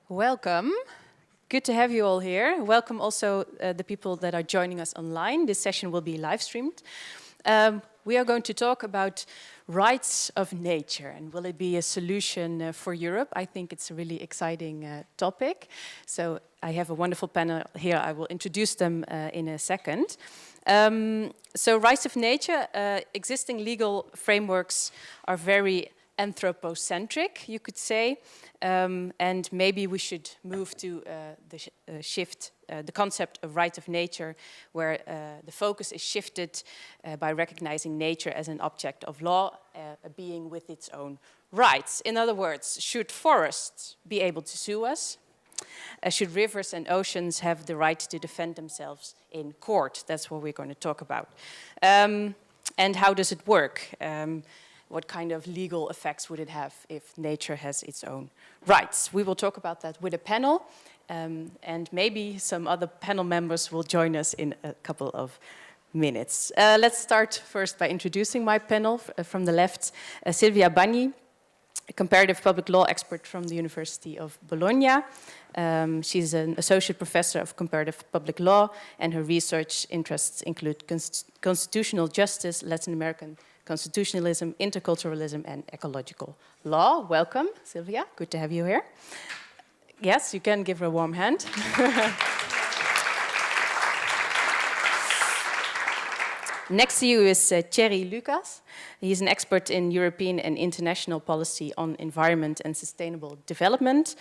Welcome. Good to have you all here. Welcome also the people that are joining us online. This session will be live streamed. We are going to talk about rights of nature and will it be a solution for Europe? I think it's a really exciting topic. So I have a wonderful panel here. I will introduce them in a second. So rights of nature, existing legal frameworks are very anthropocentric, you could say, and maybe we should move to shift the concept of right of nature, where the focus is shifted by recognizing nature as an object of law, a being with its own rights. In other words, should forests be able to sue us? Should rivers and oceans have the right to defend themselves in court? That's what we're going to talk about. And how does it work? What kind of legal effects would it have if nature has its own rights? We will talk about that with a panel, and maybe some other panel members will join us in a couple of minutes. Let's start first by introducing my panel. From the left, Silvia Bagni, a comparative public law expert from the University of Bologna. She's an associate professor of comparative public law, and her research interests include constitutional justice, Latin American constitutionalism, interculturalism, and ecological law. Welcome, Silvia. Good to have you here. Yes, you can give her a warm hand. Next to you is Thierry Lucas. He's an expert in European and international policy on environment and sustainable development.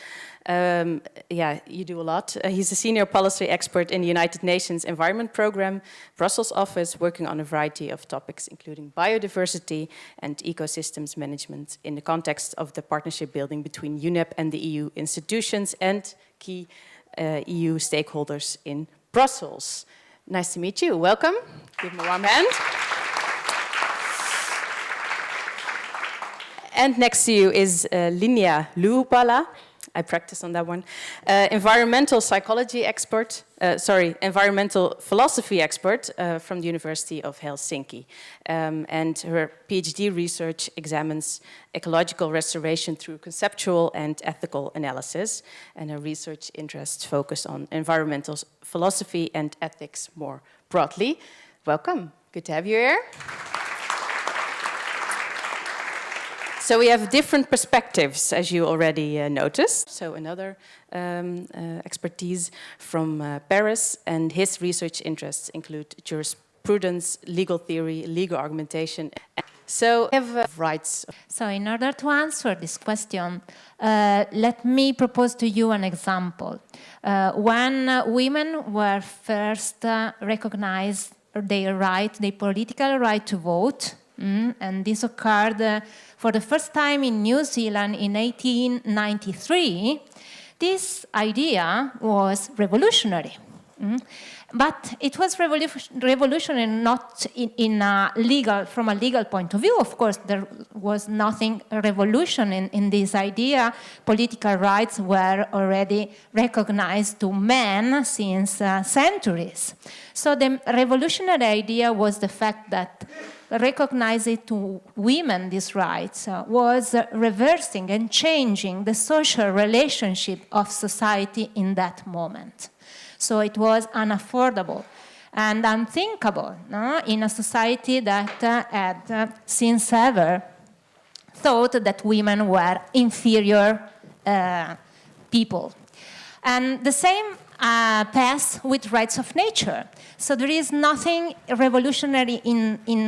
Yeah, you do a lot. He's a senior policy expert in the United Nations Environment Programme, Brussels office, working on a variety of topics, including biodiversity and ecosystems management in the context of the partnership building between UNEP and the EU institutions and key EU stakeholders in Brussels. Nice to meet you. Welcome. Give him a warm hand. And next to you is Linnea Luupala. I practiced on that one. Environmental psychology expert, environmental philosophy expert from the University of Helsinki. And her PhD research examines ecological restoration through conceptual and ethical analysis. And her research interests focus on environmental philosophy and ethics more broadly. Welcome. Good to have you here. So we have different perspectives, as you already noticed. So another expertise from Paris, and his research interests include jurisprudence, legal theory, legal argumentation. So we have rights. So in order to answer this question, let me propose to you an example. When women were first recognized their right, their political right to vote, and this occurred for the first time in New Zealand in 1893, this idea was revolutionary. But it was revolutionary not from a legal point of view. Of course, there was nothing revolutionary in this idea. Political rights were already recognized to men since centuries. So the revolutionary idea was the fact that recognizing to women these rights was reversing and changing the social relationship of society in that moment. So it was unaffordable and unthinkable in a society that had since ever thought that women were inferior people. And the same path with rights of nature. So there is nothing revolutionary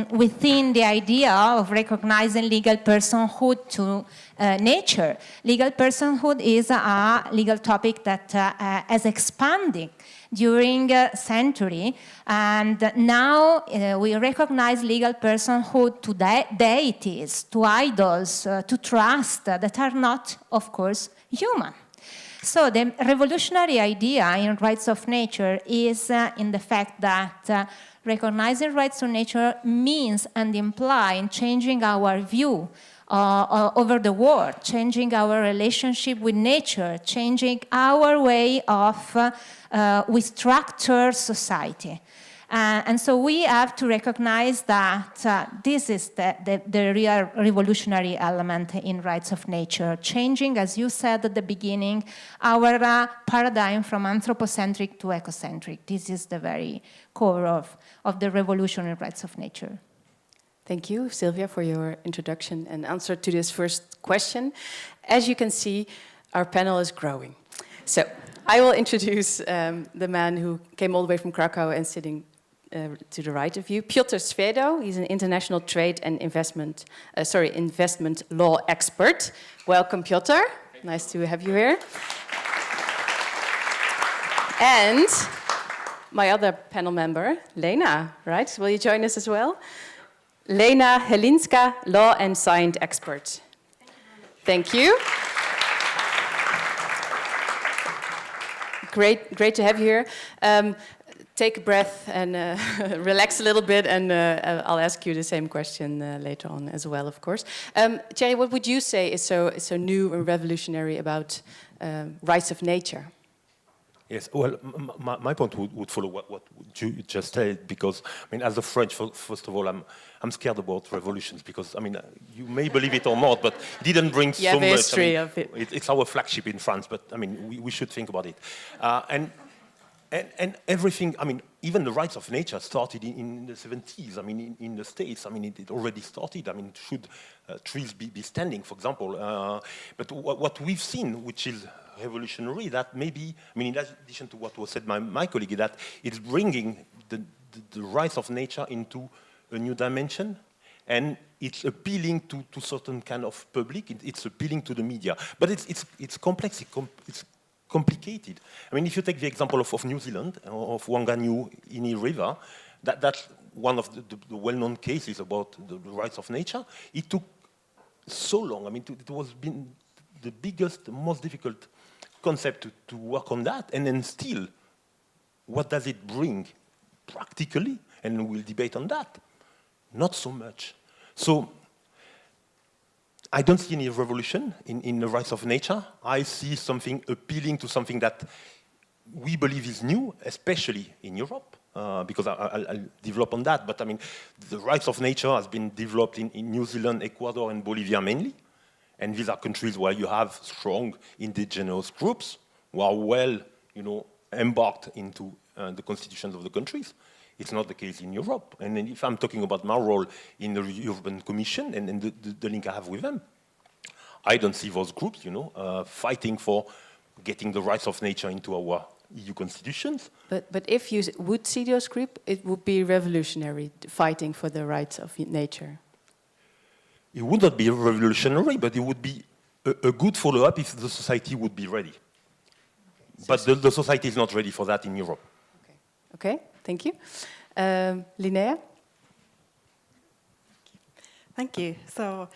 within the idea of recognizing legal personhood to nature. Legal personhood is a legal topic that has expanded during a century, and now we recognize legal personhood to deities, to idols, to trust that are not, of course, human. So the revolutionary idea in rights of nature is in the fact that recognizing rights of nature means and implies changing our view over the world, changing our relationship with nature, changing our way of we structure society. And so we have to recognize that this is the real revolutionary element in rights of nature, changing, as you said at the beginning, our paradigm from anthropocentric to ecocentric. This is the very core of the revolution in rights of nature. Thank you, Sylvia, for your introduction and answer to this first question. As you can see, our panel is growing. So I will introduce the man who came all the way from Krakow and sitting to the right of you, Piotr Svedo. He's an international trade and investment law expert. Welcome, Piotr. Nice to have you here. And my other panel member, Lena, right? Will you join us as well? Lena Helinska, law and science expert. Thank you. Great to have you here. Take a breath and relax a little bit, and I'll ask you the same question later on as well, of course. Thierry, what would you say is so new and revolutionary about rights of nature? Yes, well, my point would follow what you just said, because, I mean, as a French, first of all, I'm scared about revolutions, because, I mean, you may believe it or not, but it didn't bring so much. History of it. It's our flagship in France, but, I mean, we should think about it. And everything, I mean, even the rights of nature started in the 70s. I mean, in the States, I mean, it already started. I mean, should trees be standing, for example? But what we've seen, which is revolutionary, that maybe, I mean, in addition to what was said by my colleague, that it's bringing the rights of nature into a new dimension, and it's appealing to certain kind of public. It's appealing to the media, but it's complex. It's complicated. I mean, if you take the example of New Zealand, of Whanganui-Ini River, that's one of the well-known cases about the rights of nature. It took so long. I mean, it was been the biggest, most difficult concept to work on that, and then still, what does it bring practically? And we'll debate on that. Not so much. So I don't see any revolution in the rights of nature. I see something appealing to something that we believe is new, especially in Europe, because I'll develop on that. But I mean, the rights of nature has been developed in New Zealand, Ecuador, and Bolivia mainly. And these are countries where you have strong indigenous groups who are well, embarked into the constitutions of the countries. It's not the case in Europe. And if I'm talking about my role in the European Commission and the link I have with them, I don't see those groups, fighting for getting the rights of nature into our EU constitutions. But if you would see those groups, it would be revolutionary, fighting for the rights of nature. It would not be revolutionary, but it would be a good follow-up if the society would be ready. But the society is not ready for that in Europe. Okay, thank you. Linnea? Thank you. So,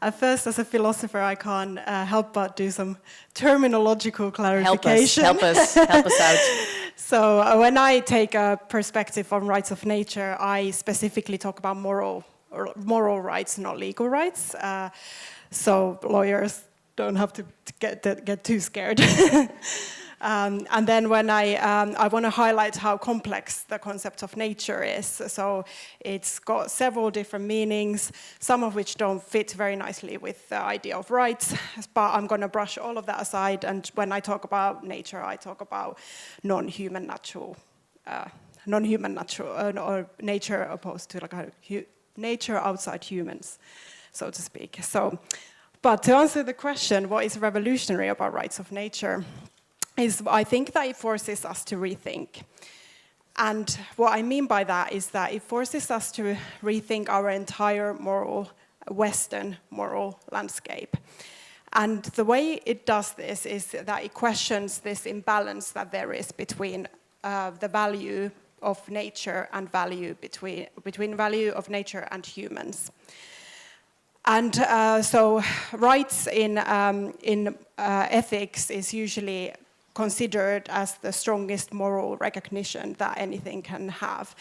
at first, as a philosopher, I can't help but do some terminological clarification. Help us out. So, when I take a perspective on rights of nature, I specifically talk about moral rights, not legal rights. So lawyers don't have to get too scared. And then when I want to highlight how complex the concept of nature is. So it's got several different meanings, some of which don't fit very nicely with the idea of rights. But I'm going to brush all of that aside. And when I talk about nature, I talk about non-human natural, or nature opposed to nature outside humans, so to speak. But to answer the question, what is revolutionary about rights of nature, is I think that it forces us to rethink. And what I mean by that is that it forces us to rethink our entire Western moral landscape. And the way it does this is that it questions this imbalance that there is between the value of nature and value between value of nature and humans. And so rights in ethics is usually considered as the strongest moral recognition that anything can have.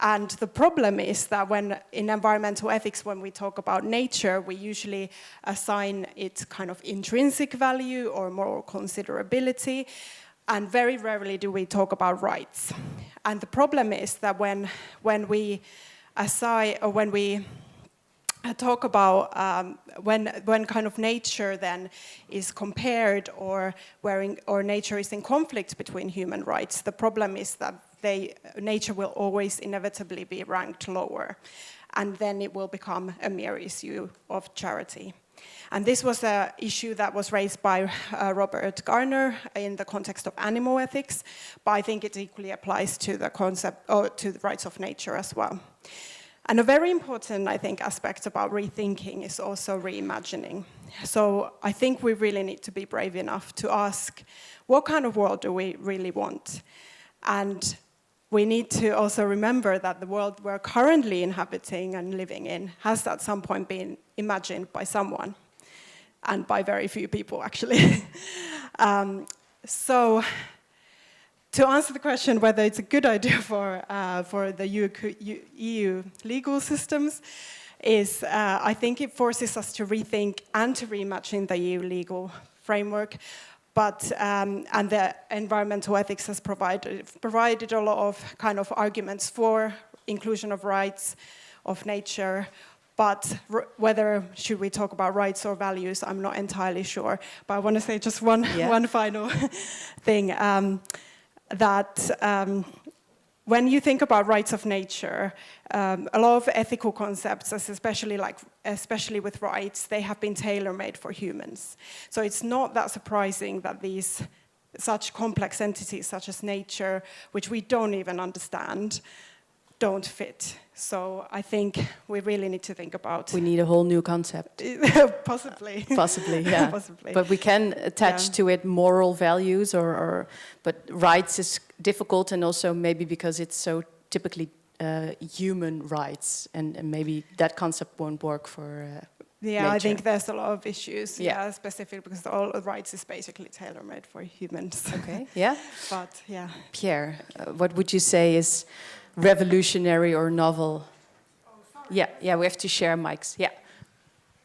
And the problem is that when in environmental ethics, when we talk about nature, we usually assign it kind of intrinsic value or moral considerability, and very rarely do we talk about rights. And the problem is that when we assign, or when we talk about when kind of nature then is compared, or or nature is in conflict between human rights, the problem is that nature will always inevitably be ranked lower, and then it will become a mere issue of charity. And this was an issue that was raised by Robert Garner in the context of animal ethics, but I think it equally applies to the concept, or to the rights of nature as well. And a very important, I think, aspect about rethinking is also reimagining. So I think we really need to be brave enough to ask, what kind of world do we really want? And we need to also remember that the world we're currently inhabiting and living in has at some point been imagined by someone, and by very few people, actually. So to answer the question whether it's a good idea for the EU legal systems, is I think it forces us to rethink and to reimagine the EU legal framework. But and the environmental ethics has provided a lot of kind of arguments for inclusion of rights of nature. But whether should we talk about rights or values, I'm not entirely sure. But I want to say just one final thing. When you think about rights of nature, a lot of ethical concepts, especially with rights, they have been tailor-made for humans. So it's not that surprising that such complex entities such as nature, which we don't even understand, don't fit. So I think we really need to think about... We need a whole new concept. Possibly. Possibly, yeah. Possibly. But we can attach to it moral values, but rights is difficult, and also maybe because it's so typically human rights, and maybe that concept won't work for nature. I think there's a lot of issues, specific, because all rights is basically tailor-made for humans. Okay, yeah. But, yeah. Pierre, what would you say is revolutionary or novel? Yeah, we have to share mics. Yeah.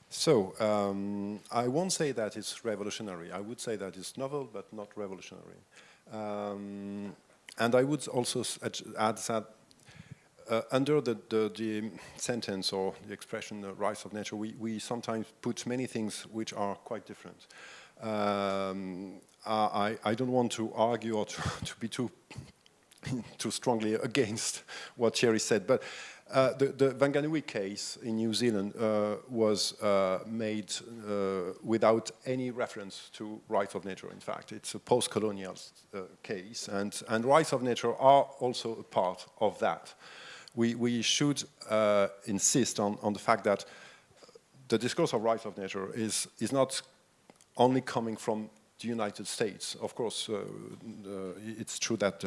So, I won't say that it's revolutionary. I would say that it's novel, but not revolutionary. And I would also add that under the sentence or the expression, the rights of nature, we sometimes put many things which are quite different. I don't want to argue or to be too strongly against what Thierry said, but the Wanganui case in New Zealand was made without any reference to rights of nature. In fact, it's a post-colonial case, and rights of nature are also a part of that. We should insist on the fact that the discourse of rights of nature is not only coming from the United States. Of course, it's true that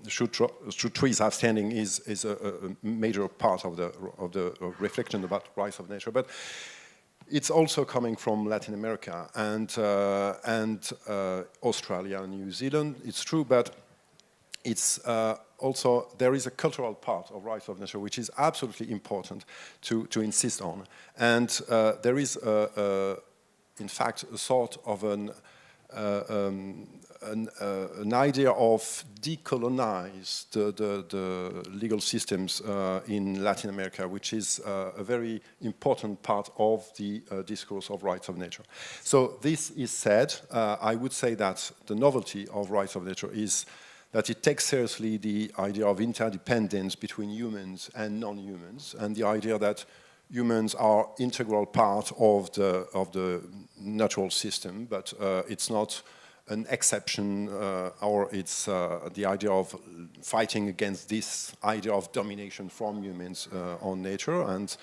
should trees have standing is a major part of the reflection about rights of nature, but it's also coming from Latin America and Australia and New Zealand. It's true, but it's also there is a cultural part of rights of nature which is absolutely important to insist on, and there is in fact a sort of an idea of decolonize the legal systems in Latin America, which is a very important part of the discourse of rights of nature. So this is said, I would say that the novelty of rights of nature is that it takes seriously the idea of interdependence between humans and non-humans, and the idea that humans are integral part of the natural system, but it's not an exception, or it's the idea of fighting against this idea of domination from humans on nature. And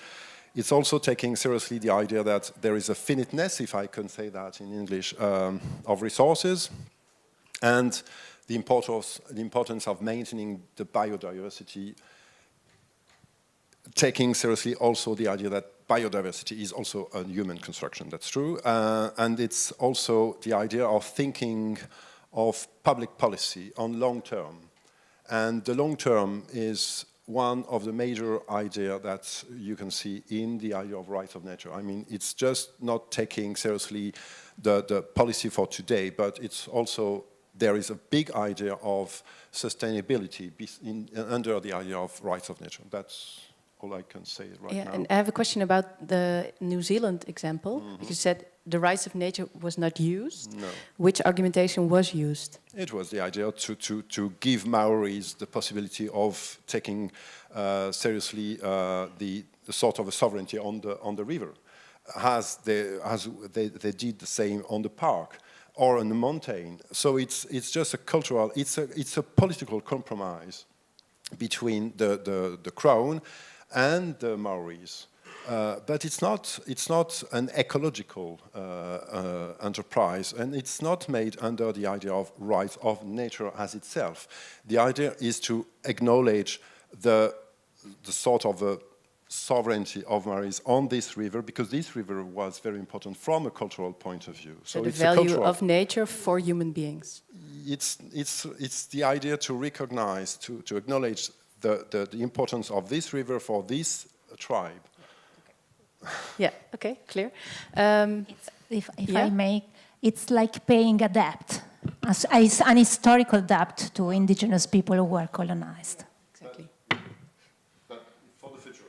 it's also taking seriously the idea that there is a finiteness, if I can say that in English, of resources, and the importance of maintaining the biodiversity, taking seriously also the idea that biodiversity is also a human construction. That's true. And it's also the idea of thinking of public policy on long term. And the long term is one of the major ideas that you can see in the idea of rights of nature. I mean, it's just not taking seriously the policy for today, but it's also there is a big idea of sustainability under the idea of rights of nature. That's all I can say right now. And I have a question about the New Zealand example. You said the rights of nature was not used. No. Which argumentation was used? It was the idea to give Maoris the possibility of taking seriously the sort of a sovereignty on the river, as they did the same on the park or on the mountain. So it's just a cultural, it's a political compromise between the crown and the Maoris. But it's not an ecological enterprise, and it's not made under the idea of rights of nature as itself. The idea is to acknowledge the sort of sovereignty of Maoris on this river, because this river was very important from a cultural point of view. So the value of nature for human beings. It's the idea to recognize, to acknowledge the importance of this river for this tribe. Yeah, okay, clear. If I may, it's like paying a debt, as an historical debt to indigenous people who were colonized. Exactly. But for the future.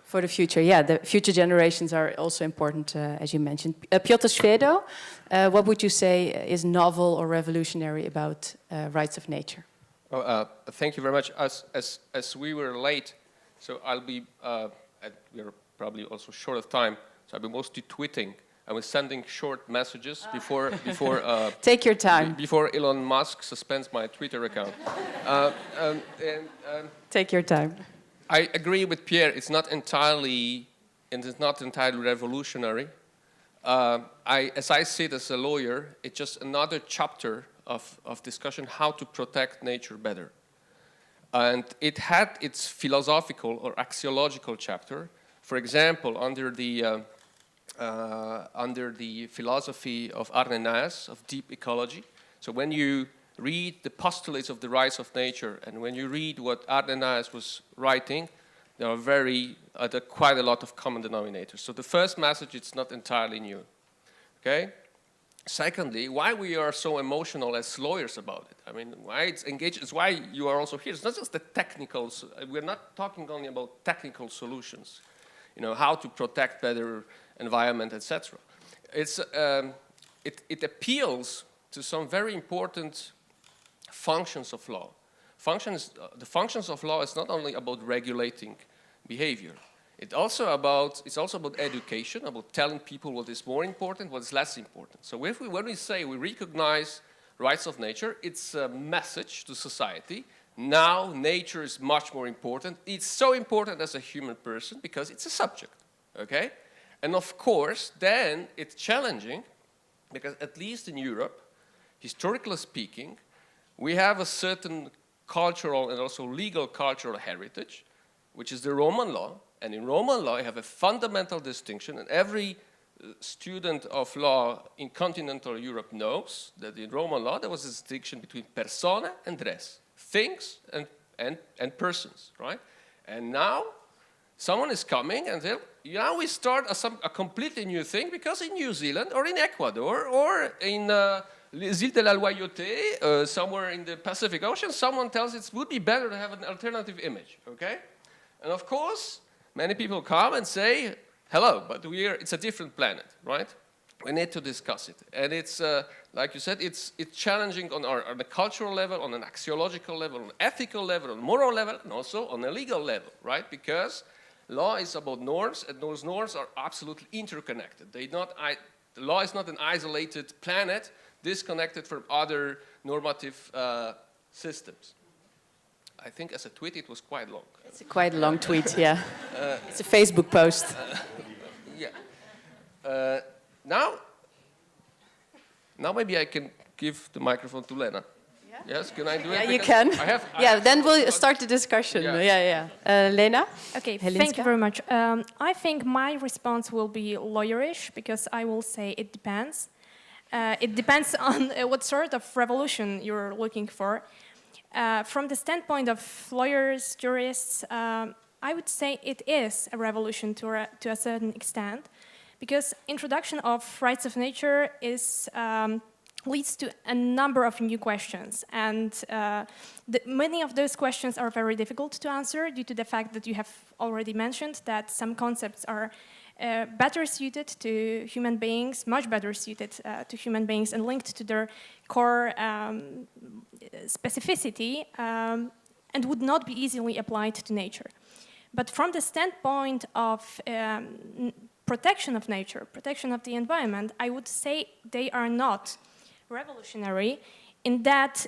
For the future, yeah. The future generations are also important, as you mentioned. Piotr Schwedo, what would you say is novel or revolutionary about rights of nature? Thank you very much. As we were late, so I'll be, we're probably also short of time, so I'll be mostly tweeting. I was sending short messages before Take your time. Before Elon Musk suspends my Twitter account. Take your time. I agree with Pierre. It's not entirely revolutionary. As I see it as a lawyer, it's just another chapter of discussion how to protect nature better. And it had its philosophical or axiological chapter. For example, under the philosophy of Arne Naes, of deep ecology. So when you read the postulates of the rights of nature, and when you read what Arne Naes was writing, there are quite a lot of common denominators. So the first message, it's not entirely new. Okay? Secondly, why we are so emotional as lawyers about it. I mean, why it's engaged, it's why you are also here. It's not just the technical, we're not talking only about technical solutions, you know, how to protect better environment, etc. It appeals to some very important functions of law. The functions of law is not only about regulating behavior. It's also about education, about telling people what is more important, what is less important. So when we say we recognize rights of nature, it's a message to society. Now nature is much more important. It's so important as a human person because it's a subject, okay? And of course, then it's challenging because at least in Europe, historically speaking, we have a certain cultural and also legal cultural heritage, which is the Roman law. And in Roman law, you have a fundamental distinction, and every student of law in continental Europe knows that in Roman law there was a distinction between persona and res, things and persons, right? And now someone is coming and now we start a completely new thing, because in New Zealand or in Ecuador or in les îles de la Loyauté, somewhere in the Pacific Ocean, someone tells it would be better to have an alternative image, okay? And of course, many people come and say, hello, but it's a different planet, right? We need to discuss it. And it's, like you said, it's challenging on a cultural level, on an axiological level, on an ethical level, on a moral level, and also on a legal level, right? Because law is about norms, and those norms are absolutely interconnected. The law is not an isolated planet disconnected from other normative systems. I think as a tweet it was quite long. It's a quite long tweet, yeah. It's a Facebook post. Yeah. Now maybe I can give the microphone to Lena. Yeah? Yes, can I do it? Yeah, you can. Then we'll start the discussion. Yeah. Lena? Okay, Helinska? thank you very much. I think my response will be lawyerish, because I will say it depends. It depends on what sort of revolution you're looking for. From the standpoint of lawyers, jurists, I would say it is a revolution to a certain extent, because introduction of rights of nature is leads to a number of new questions. And many of those questions are very difficult to answer due to the fact that you have already mentioned that some concepts are better suited to human beings, much better suited to human beings and linked to their core specificity and would not be easily applied to nature. But from the standpoint of protection of nature, protection of the environment, I would say they are not revolutionary in that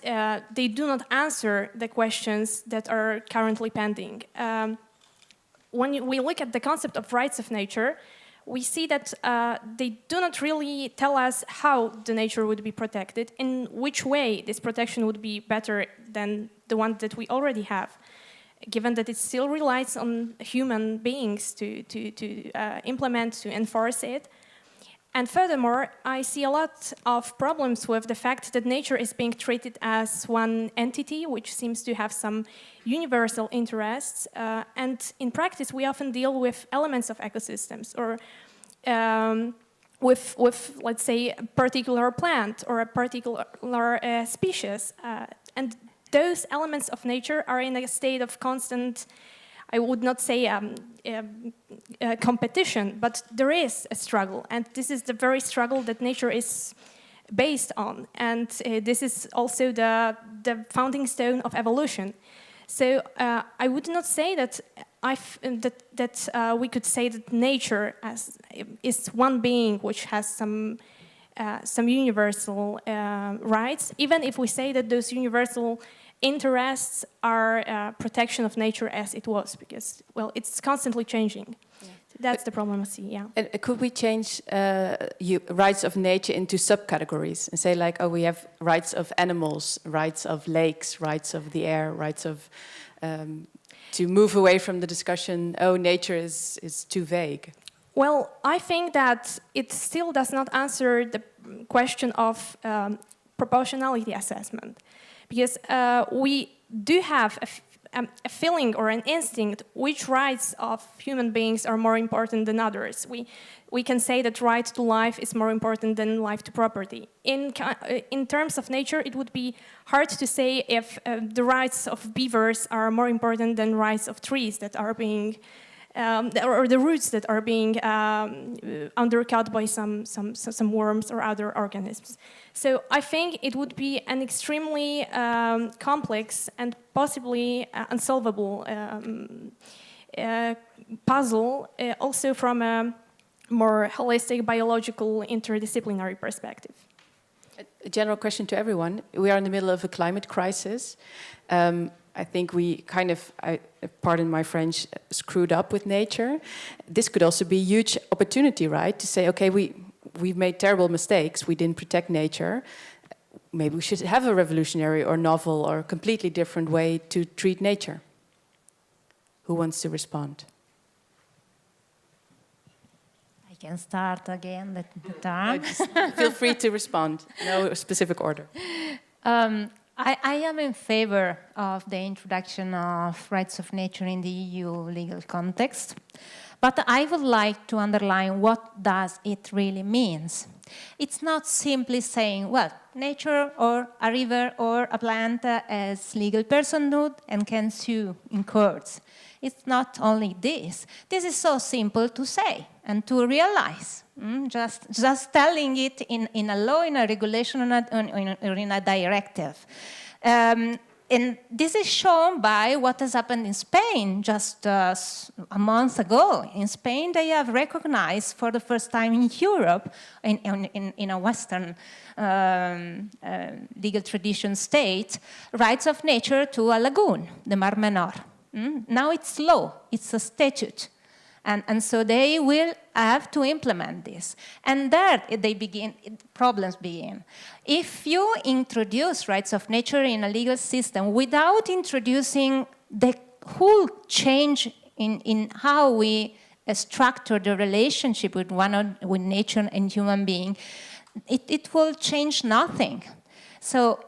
they do not answer the questions that are currently pending. When we look at the concept of rights of nature, we see that they do not really tell us how the nature would be protected, in which way this protection would be better than the one that we already have, given that it still relies on human beings to implement, to enforce it. And furthermore, I see a lot of problems with the fact that nature is being treated as one entity, which seems to have some universal interests. And in practice, we often deal with elements of ecosystems or with, let's say, a particular plant or a particular species. And those elements of nature are in a state of constant, I would not say competition, but there is a struggle, and this is the very struggle that nature is based on, and this is also the founding stone of evolution. So I would not say that we could say that nature is one being which has some universal rights, even if we say that those universal interests are protection of nature as it was, because, well, it's constantly changing. Yeah. That's the problem I see, yeah. And could we change rights of nature into subcategories and say, like, oh, we have rights of animals, rights of lakes, rights of the air, rights of... to move away from the discussion, oh, nature is too vague? Well, I think that it still does not answer the question of proportionality assessment. Because we do have a feeling or an instinct which rights of human beings are more important than others. We can say that right to life is more important than life to property. In terms of nature, it would be hard to say if the rights of beavers are more important than rights of trees that are being or the roots that are being undercut by some worms or other organisms. So I think it would be an extremely complex and possibly unsolvable puzzle, also from a more holistic, biological, interdisciplinary perspective. A general question to everyone. We are in the middle of a climate crisis. I think we kind of, pardon my French, screwed up with nature. This could also be a huge opportunity, right? To say, okay, we've made terrible mistakes. We didn't protect nature. Maybe we should have a revolutionary or novel or completely different way to treat nature. Who wants to respond? I can start again the turn. Feel free to respond. No specific order. I am in favor of the introduction of rights of nature in the EU legal context, but I would like to underline what does it really means. It's not simply saying, well, nature or a river or a plant has legal personhood and can sue in courts. It's not only this. This is so simple to say and to realize. Just telling it in a law, in a regulation, or in a directive. And this is shown by what has happened in Spain just a month ago. In Spain, they have recognized for the first time in Europe, in a Western legal tradition state, rights of nature to a lagoon, the Mar Menor. Now it's law, it's a statute. And so they will have to implement this. And there problems begin. If you introduce rights of nature in a legal system without introducing the whole change in how we structure the relationship with nature and human being, it will change nothing. So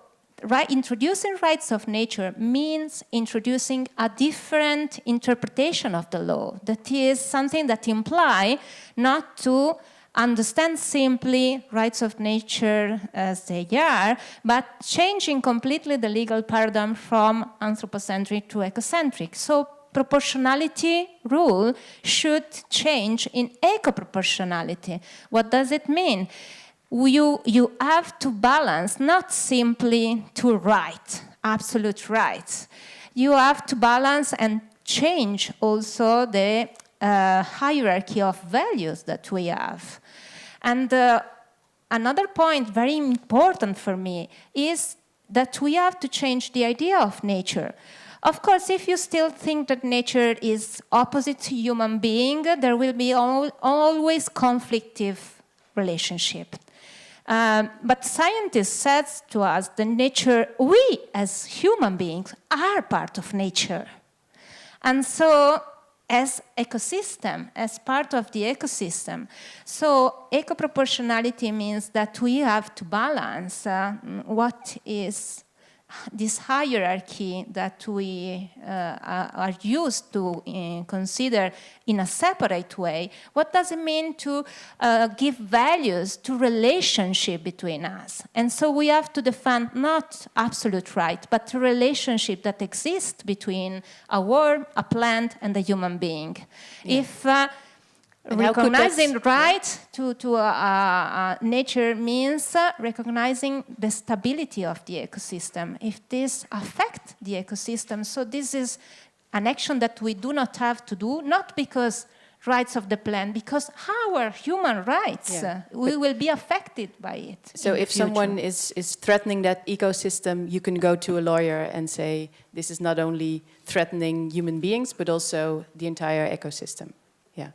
introducing rights of nature means introducing a different interpretation of the law. That is something that implies not to understand simply rights of nature as they are, but changing completely the legal paradigm from anthropocentric to ecocentric. So proportionality rule should change in eco-proportionality. What does it mean? You have to balance, not simply to right, absolute rights. You have to balance and change also the hierarchy of values that we have. And another point very important for me is that we have to change the idea of nature. Of course, if you still think that nature is opposite to human being, there will be always conflictive relationship. But scientists said to us that nature, we as human beings are part of nature. And so as ecosystem, as part of the ecosystem. So eco-proportionality means that we have to balance what is this hierarchy that we are used to consider in a separate way. What does it mean to give values to relationship between us? And so we have to defend not absolute right, but a relationship that exists between a worm, a plant, and a human being. Yeah. If recognizing right to nature means recognizing the stability of the ecosystem. If this affects the ecosystem, so this is an action that we do not have to do, not because rights of the plant, because our human rights, we will be affected by it. So if someone is threatening that ecosystem, you can go to a lawyer and say, this is not only threatening human beings, but also the entire ecosystem. Yeah.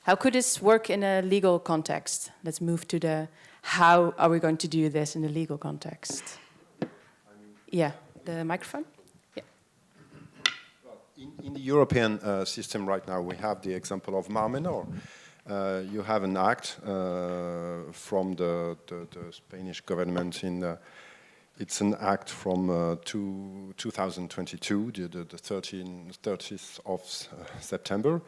How could this work in a legal context? Let's move to the how are we going to do this in a legal context? Yeah, the microphone. Yeah. Well, in the European system right now, we have the example of mar menor. You have an act from the Spanish government in. It's an act from 2022, the 30th of September,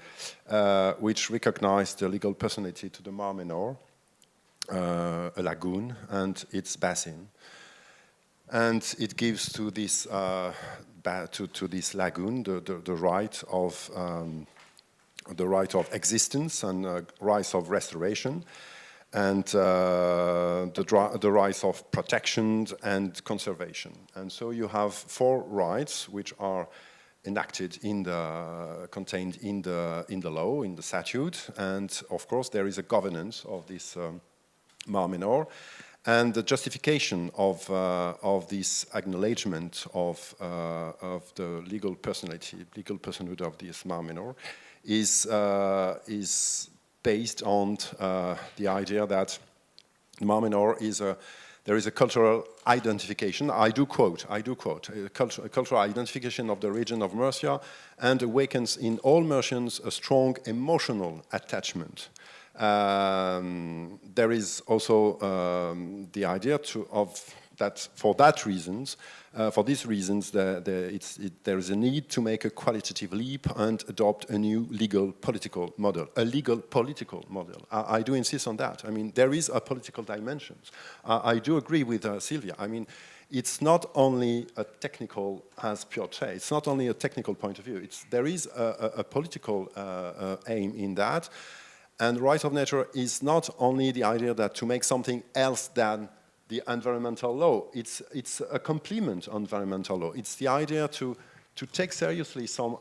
which recognized the legal personality to the Mar Menor, a lagoon, and its basin. And it gives to this, to this lagoon the right of existence and right of restoration, and the rights of protection and conservation. And so you have 4 rights which are enacted contained in the law, in the statute, and of course there is a governance of this Mar Menor, and the justification of this acknowledgement of the legal personhood of this Mar Menor is based on the idea that Mar Menor there is a cultural identification, I do quote, a cultural identification of the region of Murcia, and awakens in all Murcians a strong emotional attachment. There is also the idea that for these reasons, there is a need to make a qualitative leap and adopt a new legal political model. I do insist on that. I mean, there is a political dimension. I do agree with Sylvia. I mean, it's not only a technical, as Piotr said, it's not only a technical point of view. There is a political aim in that. And right of nature is not only the idea that to make something else than the environmental law. It's a complement on environmental law. It's the idea to take seriously some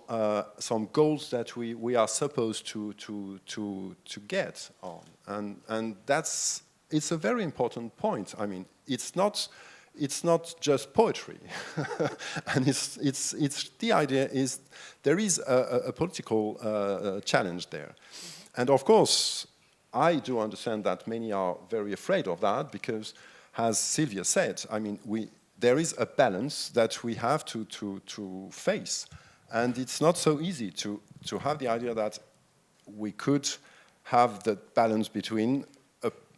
goals that we are supposed to get on, and it's a very important point. I mean, it's not just poetry, and it's the idea is there is a political challenge there, and of course I do understand that many are very afraid of that because, as Sylvia said, I mean, there is a balance that we have to face. And it's not so easy to have the idea that we could have the balance between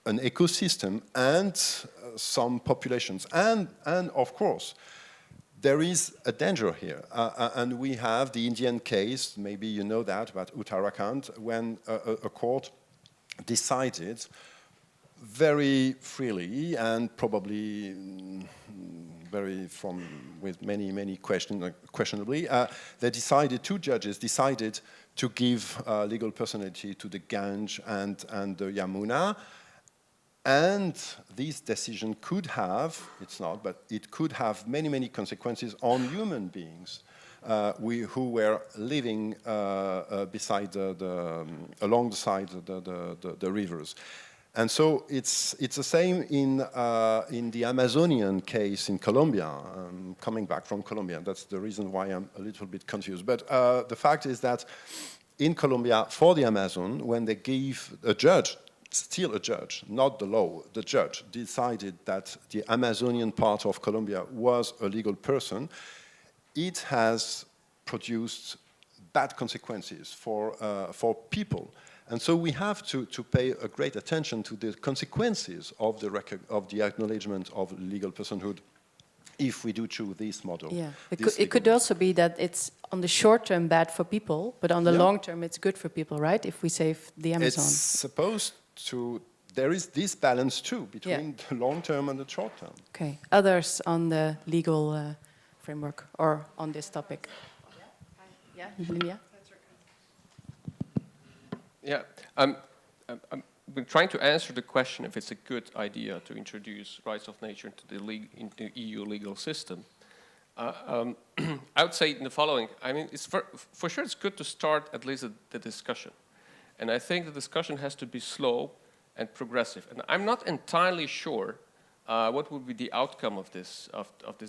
an ecosystem and some populations. And of course, there is a danger here. And we have the Indian case, maybe you know that, about Uttarakhand, when a court decided very freely and probably with many questionably, two judges decided to give legal personality to the Gange and the Yamuna. And this decision could have, it's not, but it could have many consequences on human beings who were living beside along the sides of the rivers. And so it's the same in the Amazonian case in Colombia. Coming back from Colombia, that's the reason why I'm a little bit confused. But the fact is that in Colombia, for the Amazon, when they gave a judge, still a judge, not the law, the judge decided that the Amazonian part of Colombia was a legal person, it has produced bad consequences for people. And so we have to pay a great attention to the consequences of the acknowledgement of legal personhood if we do choose this model. Yeah, it could also be that it's on the short term bad for people, but on the long term it's good for people, right? If we save the Amazon. It's supposed to, there is this balance too between the long term and the short term. Okay, others on the legal framework or on this topic? Yeah, Lilia? Yeah, I've been trying to answer the question if it's a good idea to introduce rights of nature into the EU legal system. I would say in the following. I mean, it's for sure it's good to start at least the discussion. And I think the discussion has to be slow and progressive. And I'm not entirely sure what would be the outcome of this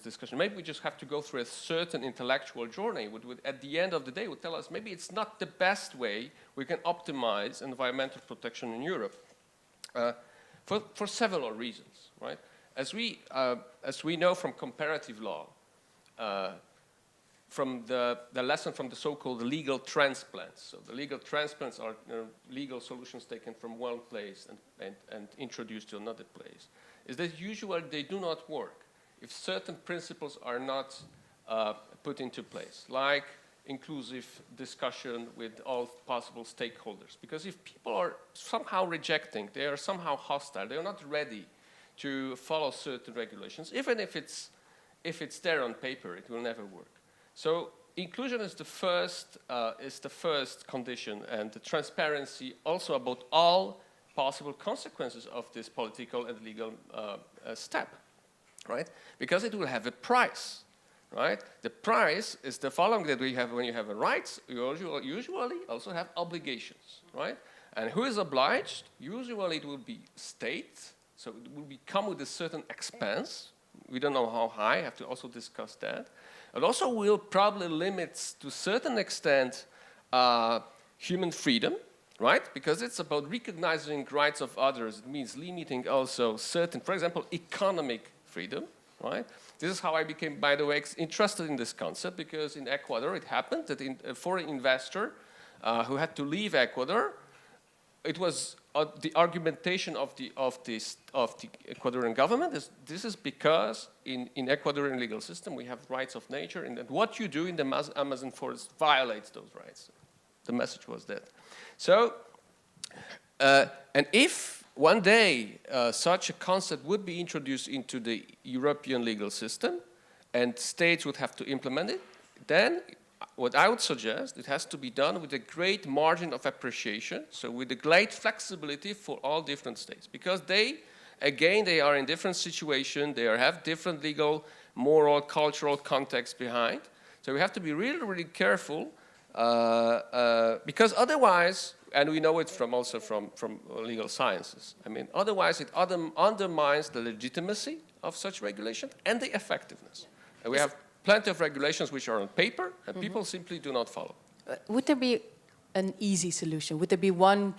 discussion. Maybe we just have to go through a certain intellectual journey, which would, at the end of the day, would tell us maybe it's not the best way we can optimize environmental protection in Europe for several reasons, right? As we know from comparative law, from the lesson from the so-called legal transplants. So the legal transplants are legal solutions taken from one place and introduced to another place. Is that usually they do not work if certain principles are not put into place, like inclusive discussion with all possible stakeholders. Because if people are somehow rejecting, they are somehow hostile, they are not ready to follow certain regulations, even if it's there on paper, it will never work. So inclusion is the first condition, and the transparency also about all possible consequences of this political and legal step, right? Because it will have a price, right? The price is the following that we have when you have a rights, you usually also have obligations, right? And who is obliged? Usually it will be state, so it will come with a certain expense. We don't know how high, I have to also discuss that. It also will probably limit to a certain extent human freedom, right? Because it's about recognizing rights of others. It means limiting also certain, for example, economic freedom, right? This is how I became, by the way, interested in this concept, because in Ecuador it happened that a foreign investor who had to leave Ecuador, it was the argumentation of the Ecuadorian government is this is because in Ecuadorian legal system we have rights of nature, and that what you do in the Amazon forest violates those rights. The message was that. So, and if one day such a concept would be introduced into the European legal system and states would have to implement it, then what I would suggest, it has to be done with a great margin of appreciation, so with a great flexibility for all different states, because they are in different situations, they have different legal, moral, cultural context behind. So we have to be really, really careful, because otherwise, and we know it also from legal sciences, I mean, otherwise it undermines the legitimacy of such regulation and the effectiveness. And we have plenty of regulations which are on paper and people simply do not follow. Would there be an easy solution? Would there be one?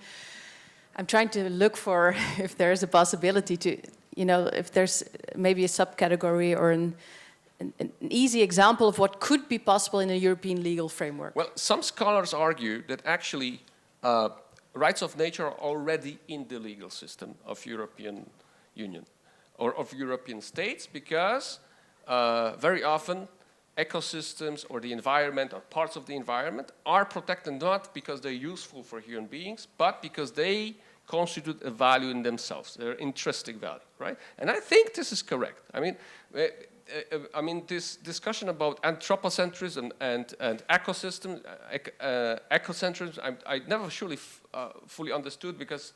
I'm trying to look for if there is a possibility to, if there's maybe a subcategory or an easy example of what could be possible in a European legal framework. Well, some scholars argue that actually rights of nature are already in the legal system of European Union or of European states, because very often ecosystems or the environment or parts of the environment are protected not because they're useful for human beings, but because they constitute a value in themselves, their intrinsic value, right? And I think this is correct. I mean, this discussion about anthropocentrism and ecosystem, ecocentrism, I never fully understood, because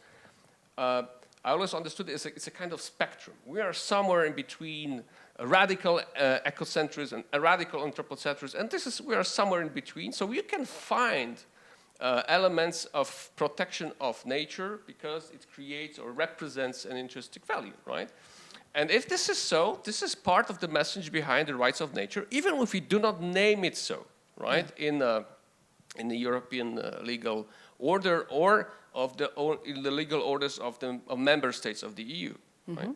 I always understood it's a kind of spectrum. We are somewhere in between a radical ecocentrism and a radical anthropocentrism, and we are somewhere in between. So you can find elements of protection of nature because it creates or represents an intrinsic value, right? And if this is so, this is part of the message behind the rights of nature, even if we do not name it so, right? In the European legal order or in the legal orders of member states of the EU, right?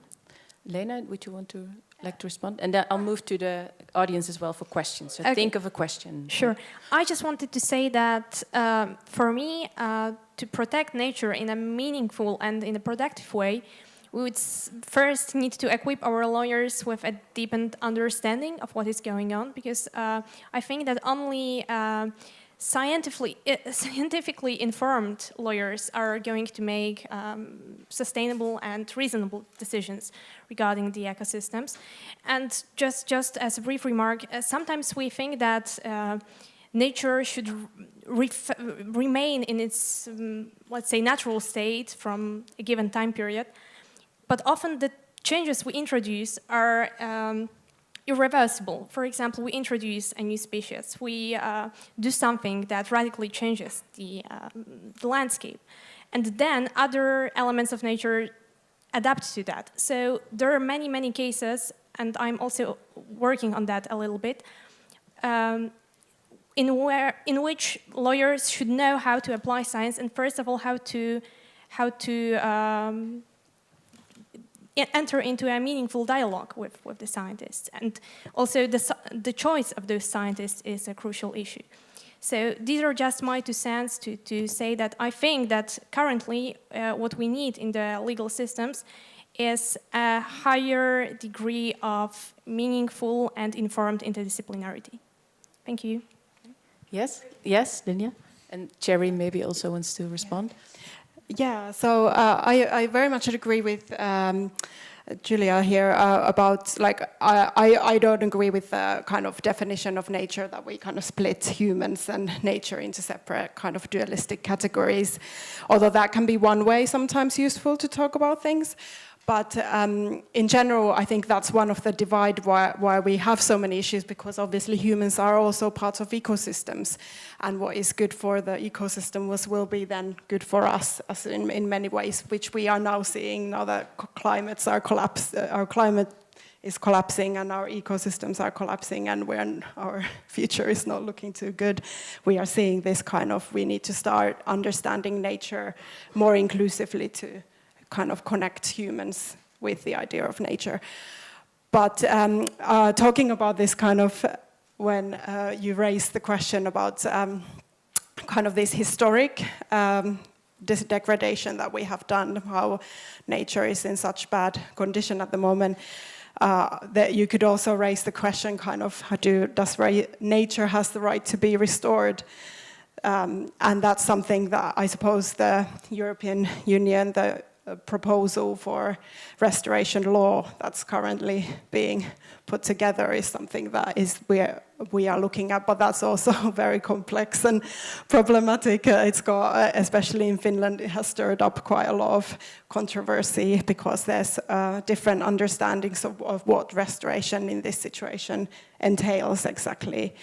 Lena, would you like to respond? And then I'll move to the audience as well for questions. So think of a question. Sure. I just wanted to say that for me, to protect nature in a meaningful and in a productive way, we would first need to equip our lawyers with a deepened understanding of what is going on, because I think that only scientifically informed lawyers are going to make sustainable and reasonable decisions regarding the ecosystems. And just as a brief remark, sometimes we think that nature should remain in its, let's say, natural state from a given time period. But often the changes we introduce are irreversible. For example, we introduce a new species. We do something that radically changes the landscape. And then other elements of nature adapt to that. So there are many, many cases, and I'm also working on that a little bit, in which lawyers should know how to apply science, and first of all, how to enter into a meaningful dialogue with the scientists. And also the choice of those scientists is a crucial issue. So these are just my 2 cents to say that I think that currently what we need in the legal systems is a higher degree of meaningful and informed interdisciplinarity. Thank you. Yes, Linya? And Cherry maybe also wants to respond. Yeah, so I very much agree with Julia here about, like, I don't agree with the kind of definition of nature that we kind of split humans and nature into separate kind of dualistic categories, although that can be one way sometimes useful to talk about things. But in general, I think that's one of the divide why we have so many issues, because obviously humans are also part of ecosystems, and what is good for the ecosystem will be then good for us, as in many ways, which we are now seeing now that our climate is collapsing and our ecosystems are collapsing, and our future is not looking too good. We are seeing this kind of, we need to start understanding nature more inclusively to kind of connect humans with the idea of nature. But talking about this kind of, when you raised the question about kind of this historic this degradation that we have done, how nature is in such bad condition at the moment, that you could also raise the question kind of, does nature has the right to be restored? And that's something that I suppose the European Union, the proposal for restoration law that's currently being put together is something that we are looking at, but that's also very complex and problematic. It's got, especially in Finland, it has stirred up quite a lot of controversy because there's different understandings of what restoration in this situation entails exactly.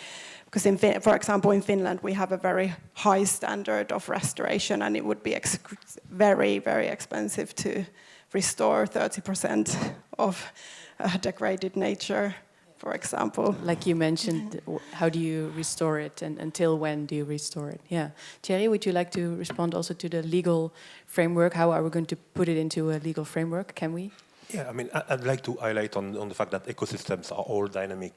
Because, for example, in Finland, we have a very high standard of restoration, and it would be very, very expensive to restore 30% of degraded nature, for example. Like you mentioned, how do you restore it, and until when do you restore it? Yeah. Thierry, would you like to respond also to the legal framework? How are we going to put it into a legal framework? Can we? Yeah, I mean, I'd like to highlight on the fact that ecosystems are all dynamic.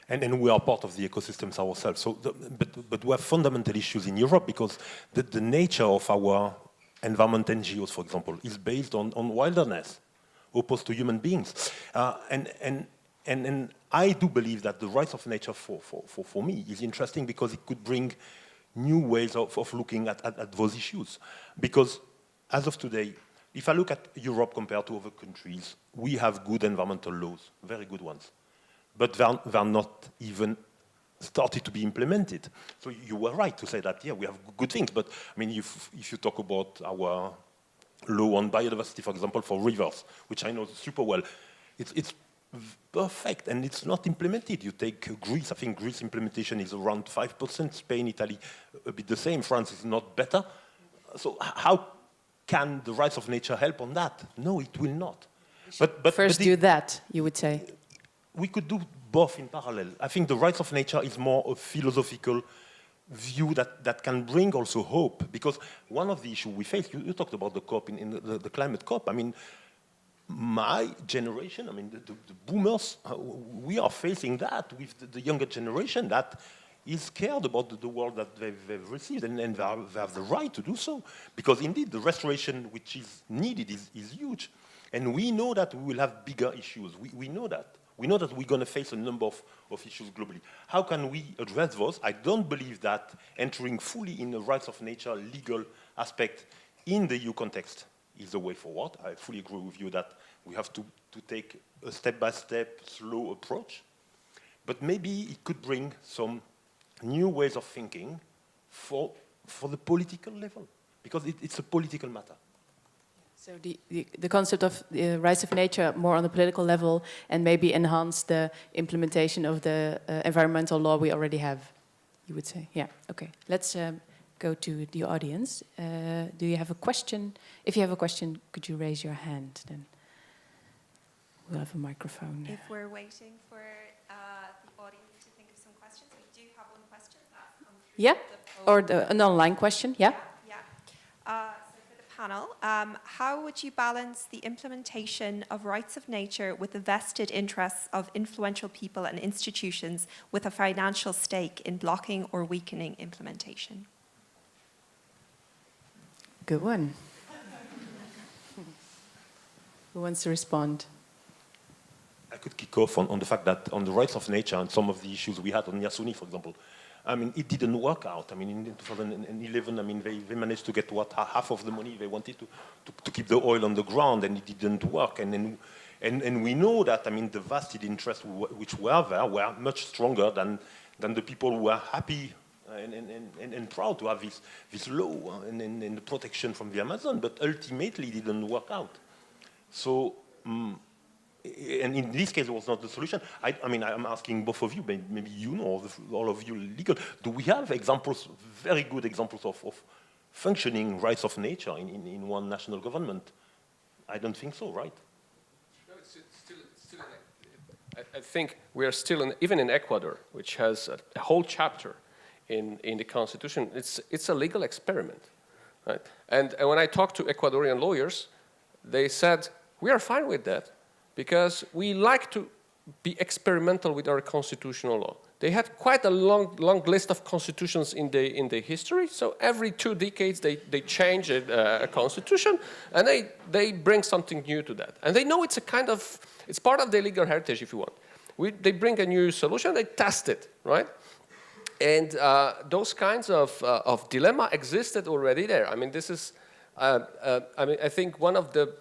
And we are part of the ecosystems ourselves. So, but we have fundamental issues in Europe because the nature of our environment NGOs, for example, is based on wilderness, opposed to human beings. And I do believe that the rights of nature for me is interesting because it could bring new ways of looking at those issues. Because as of today, if I look at Europe compared to other countries, we have good environmental laws, very good ones, but they're not even started to be implemented. So you were right to say that, yeah, we have good things, but I mean, if you talk about our law on biodiversity, for example, for rivers, which I know super well, it's perfect and it's not implemented. You take Greece, I think Greece implementation is around 5%, Spain, Italy, a bit the same, France is not better. So how can the rights of nature help on that? No, it will not. But First do that, you would say. We could do both in parallel. I think the rights of nature is more a philosophical view that can bring also hope, because one of the issues we face, you talked about the COP, in the climate COP, I mean, my generation, I mean, the boomers, we are facing that with the younger generation that is scared about the world that they've received, and they have the right to do so, because indeed the restoration which is needed is huge, and we know that we will have bigger issues, we know that. We know that we're going to face a number of issues globally. How can we address those? I don't believe that entering fully in the rights of nature legal aspect in the EU context is the way forward. I fully agree with you that we have to take a step-by-step, slow approach. But maybe it could bring some new ways of thinking for the political level, because it's a political matter. So the concept of the rights of nature more on the political level, and maybe enhance the implementation of the environmental law we already have, you would say. Yeah, okay. Let's go to the audience. Do you have a question? If you have a question, could you raise your hand? Then we'll have a microphone. If we're waiting for the audience to think of some questions, we do have one question that's come through. Yeah, or an online question, yeah? Panel, how would you balance the implementation of rights of nature with the vested interests of influential people and institutions with a financial stake in blocking or weakening implementation? Good one. Who wants to respond? I could kick off on the fact that on the rights of nature and some of the issues we had on Yasuni, for example, I mean, it didn't work out. I mean, in 2011, I mean, they managed to get half of the money they wanted to keep the oil on the ground, and it didn't work. And we know that, I mean, the vested interests which were there were much stronger than the people who were happy and proud to have this law and the protection from the Amazon. But ultimately, it didn't work out. So. And in this case, it was not the solution. I mean, I'm asking both of you, maybe you know, all of you legal, do we have examples, very good examples of functioning rights of nature in one national government? I don't think so, right? No, it's still I think we are still, even in Ecuador, which has a whole chapter in the constitution, it's a legal experiment, right? And when I talked to Ecuadorian lawyers, they said, we are fine with that, because we like to be experimental with our constitutional law. They had quite a long list of constitutions in the history, so every 2 decades they change a constitution, and they bring something new to that. And they know it's it's part of their legal heritage, if you want. They bring a new solution, they test it, right? And those kinds of dilemma existed already there. I mean, this is, I think one of the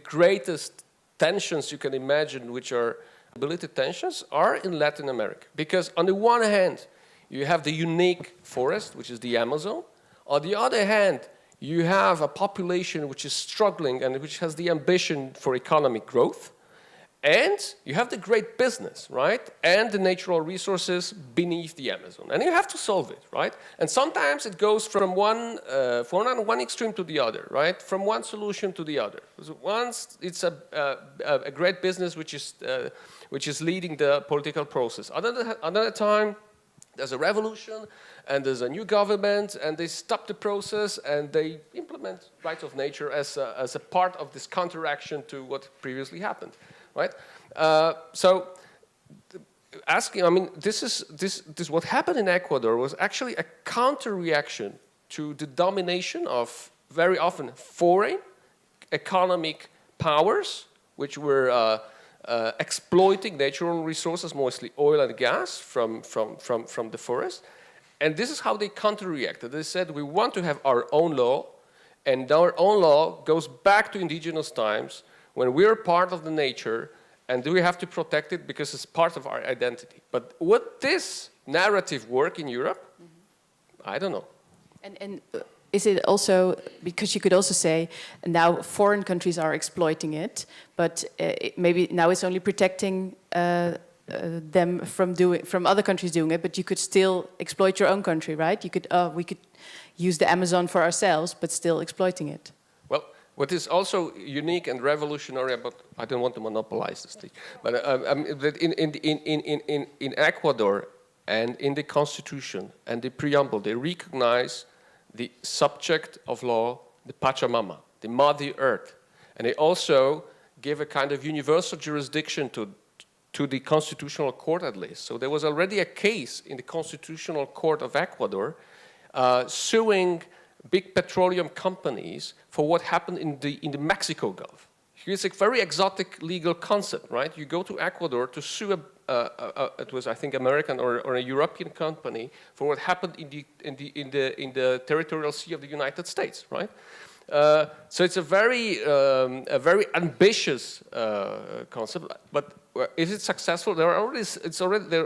greatest tensions you can imagine, which are ability tensions, are in Latin America. Because on the one hand, you have the unique forest, which is the Amazon. On the other hand, you have a population which is struggling and which has the ambition for economic growth. And you have the great business, right? And the natural resources beneath the Amazon. And you have to solve it, right? And sometimes it goes from one extreme to the other, right? From one solution to the other. So once it's a great business which is leading the political process. Another time, there's a revolution, and there's a new government, and they stop the process, and they implement rights of nature as a part of this counteraction to what previously happened. Right, so asking. I mean, this what happened in Ecuador was actually a counter-reaction to the domination of very often foreign economic powers, which were exploiting natural resources, mostly oil and gas, from the forest. And this is how they counter-reacted. They said, we want to have our own law, And our own law goes back to indigenous times when we're part of the nature and we have to protect it because it's part of our identity. But would this narrative work in Europe? I don't know. And is it also, because you could also say, now foreign countries are exploiting it, but maybe now it's only protecting them from other countries doing it, but you could still exploit your own country, right? You could, we could use the Amazon for ourselves, but still exploiting it. Well, what is also unique and revolutionary about, I don't want to monopolize this thing, but in Ecuador and in the Constitution and the preamble, they recognize the subject of law, the Pachamama, the Mother Earth. And they also give a kind of universal jurisdiction to the Constitutional Court at least. So there was already a case in the Constitutional Court of Ecuador suing big petroleum companies for what happened in the Mexico Gulf. It's a very exotic legal concept, right? You go to Ecuador to sue it was, I think, American or a European company for what happened in the territorial sea of the United States, right? So it's a very ambitious concept. But is it successful? There are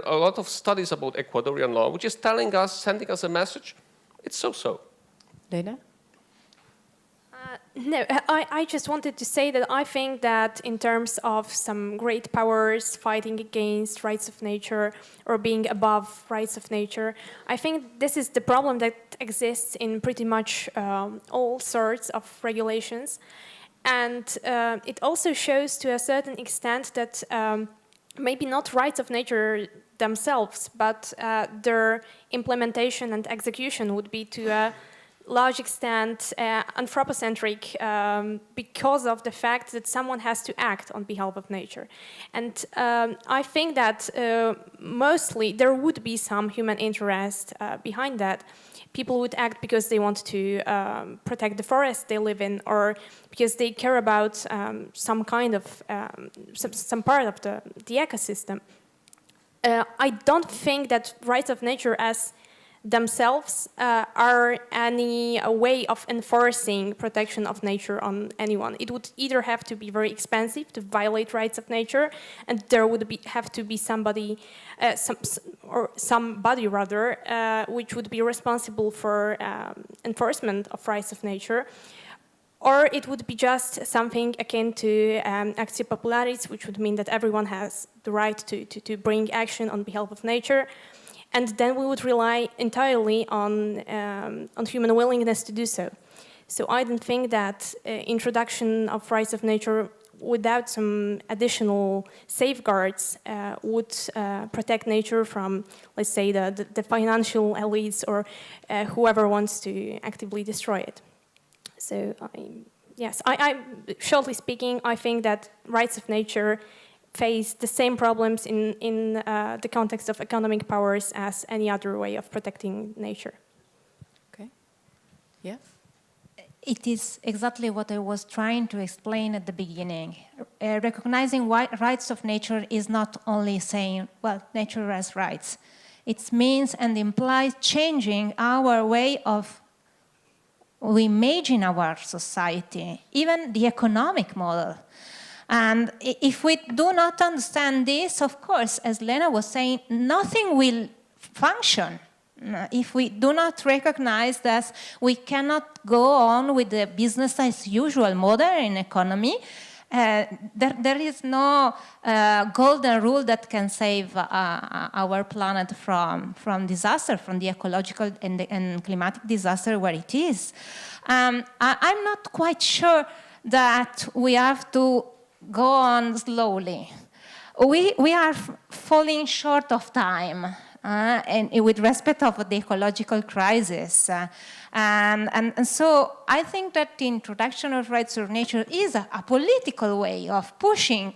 a lot of studies about Ecuadorian law, which is telling us, sending us a message. It's so-so. Lena? No, I just wanted to say that I think that in terms of some great powers fighting against rights of nature or being above rights of nature, I think this is the problem that exists in pretty much all sorts of regulations. And it also shows to a certain extent that maybe not rights of nature themselves, but their implementation and execution would be to a large extent anthropocentric because of the fact that someone has to act on behalf of nature. And I think that mostly there would be some human interest behind that. People would act because they want to protect the forest they live in, or because they care about some kind of, some part of the ecosystem. I don't think that rights of nature as themselves are any way of enforcing protection of nature on anyone. It would either have to be very expensive to violate rights of nature, and there would have to be somebody, somebody rather, which would be responsible for enforcement of rights of nature. Or it would be just something akin to actio popularis, which would mean that everyone has the right to bring action on behalf of nature. And then we would rely entirely on human willingness to do so. So I don't think that introduction of rights of nature without some additional safeguards would protect nature from, let's say, the financial elites or whoever wants to actively destroy it. So yes, shortly speaking, I think that rights of nature face the same problems in the context of economic powers as any other way of protecting nature. Okay. Yeah? It is exactly what I was trying to explain at the beginning. Recognizing rights of nature is not only saying, well, nature has rights. It means and implies changing our way of we imagine our society, even the economic model. And if we do not understand this, of course, as Lena was saying, nothing will function. If we do not recognize that we cannot go on with the business as usual model in economy, there is no golden rule that can save our planet from disaster, from the ecological and climatic disaster where it is. I'm not quite sure that we have to go on slowly. We are falling short of time, and with respect of the ecological crisis. And so I think that the introduction of rights of nature is a political way of pushing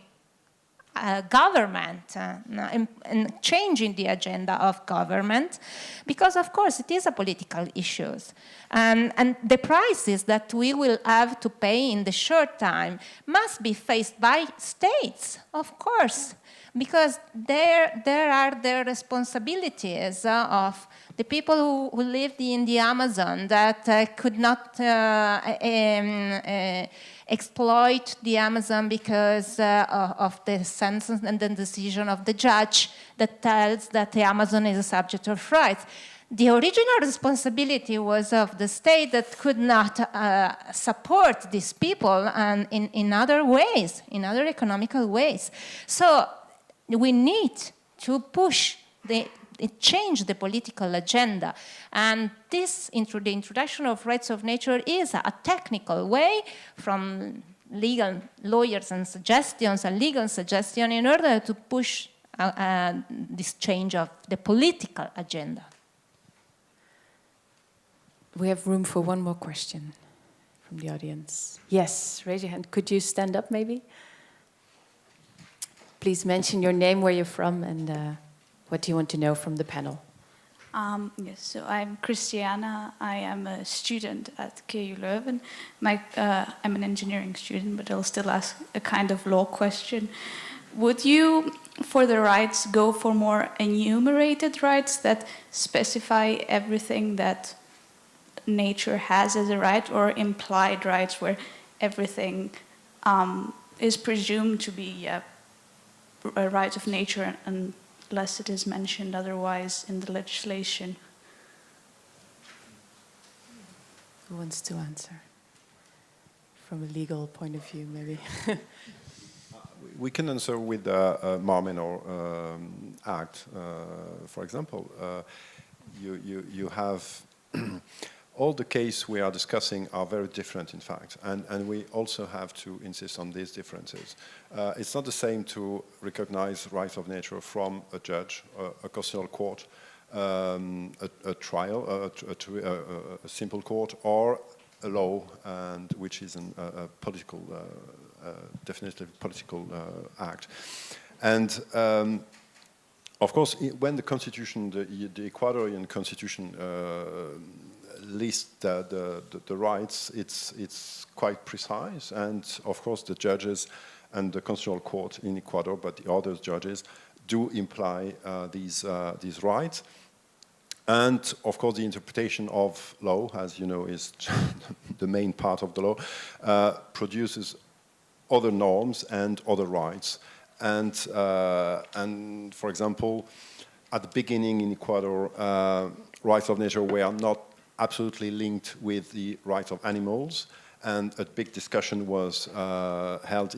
government and changing the agenda of government, because of course it is a political issue. And the prices that we will have to pay in the short time must be faced by states, of course. because there are the responsibilities of the people who lived in the Amazon that could not exploit the Amazon because of the sentence and the decision of the judge that tells that the Amazon is a subject of rights. The original responsibility was of the state that could not support these people and in other ways, in other economical ways. So we need to push change the political agenda. And this, the introduction of rights of nature is a technical way from legal lawyers and suggestions, a legal suggestion in order to push this change of the political agenda. We have room for one more question from the audience. Yes, raise your hand. Could you stand up maybe? Please mention your name, where you're from, and what do you want to know from the panel? Yes, so I'm Christiana. I am a student at KU Leuven. I'm an engineering student, but I'll still ask a kind of law question. Would you, for the rights, go for more enumerated rights that specify everything that nature has as a right, or implied rights where everything is presumed to be a right of nature unless it is mentioned otherwise in the legislation? Who wants to answer? From a legal point of view, maybe. We can answer with the Marmenor Act, for example. You have all the cases we are discussing are very different, in fact, and we also have to insist on these differences. It's not the same to recognize rights of nature from a judge, a constitutional court, a trial, a simple court, or a law, and which is a political, definitely political act. And of course, when the Constitution, the Ecuadorian Constitution, list the rights, it's quite precise, and of course the judges and the constitutional court in Ecuador, but the other judges do imply these rights. And of course the interpretation of law, as you know, is the main part of the law, produces other norms and other rights. And for example, at the beginning in Ecuador, rights of nature were not absolutely linked with the rights of animals, and a big discussion was held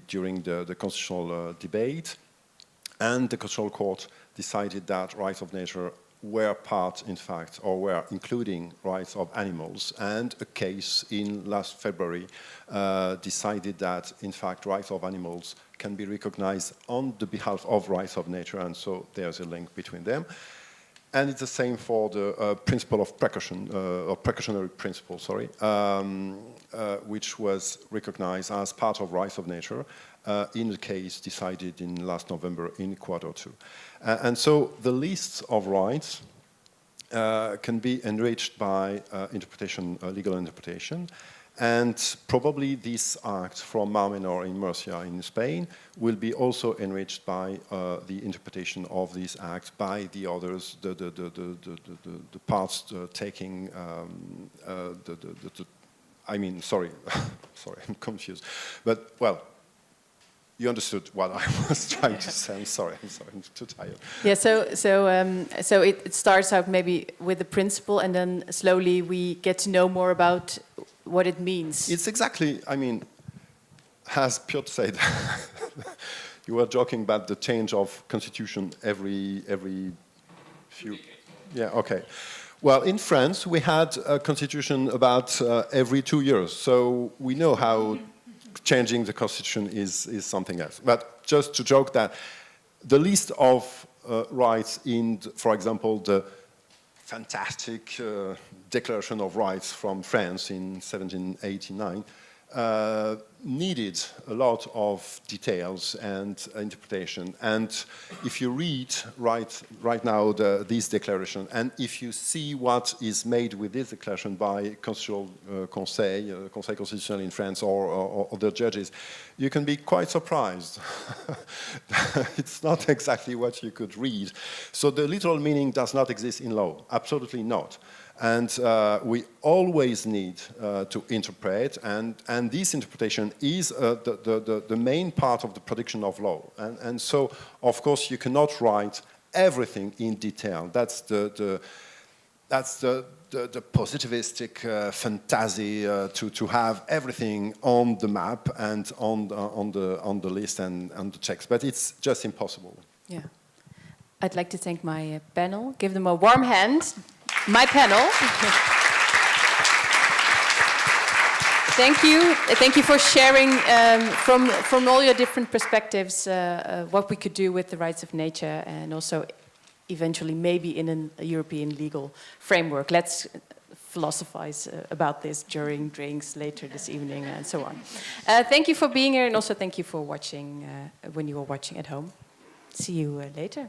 during the constitutional debate, and the constitutional court decided that rights of nature were part, in fact, or were including rights of animals, and a case in last February decided that, in fact, rights of animals can be recognized on the behalf of rights of nature, and so there's a link between them. And it's the same for the principle of precaution, or precautionary principle, sorry, which was recognized as part of rights of nature in the case decided in last November in Ecuador too. And so the lists of rights can be enriched by interpretation, legal interpretation, and probably this act from Marmenor in Murcia in Spain will be also enriched by the interpretation of this act by the others, the parts taking I mean, sorry, sorry, I'm confused, but well, you understood what I was trying to say. I'm sorry, I'm too tired. Yeah, so it starts out maybe with the principle, and then slowly we get to know more about what it means. It's exactly, I mean, as Piotr said, you were joking about the change of constitution every few, yeah, okay. Well, in France, we had a constitution about every 2 years, so we know how changing the constitution is something else. But just to joke that the list of rights in, for example, the fantastic Declaration of Rights from France in 1789 needed a lot of details and interpretation. And if you read right now this declaration, and if you see what is made with this declaration by Conseil Constitutionnel in France or other judges, you can be quite surprised. It's not exactly what you could read. So the literal meaning does not exist in law, absolutely not. And we always need to interpret, and this interpretation is the main part of the production of law. And so, of course, you cannot write everything in detail. That's the positivistic fantasy to have everything on the map and on the list and the text, but it's just impossible. Yeah. I'd like to thank my panel. Give them a warm hand. My panel. Thank you for sharing from all your different perspectives what we could do with the rights of nature, and also eventually maybe in a European legal framework. Let's philosophize about this during drinks later this evening and so on. Thank you for being here, and also thank you for watching when you are watching at home. See you later.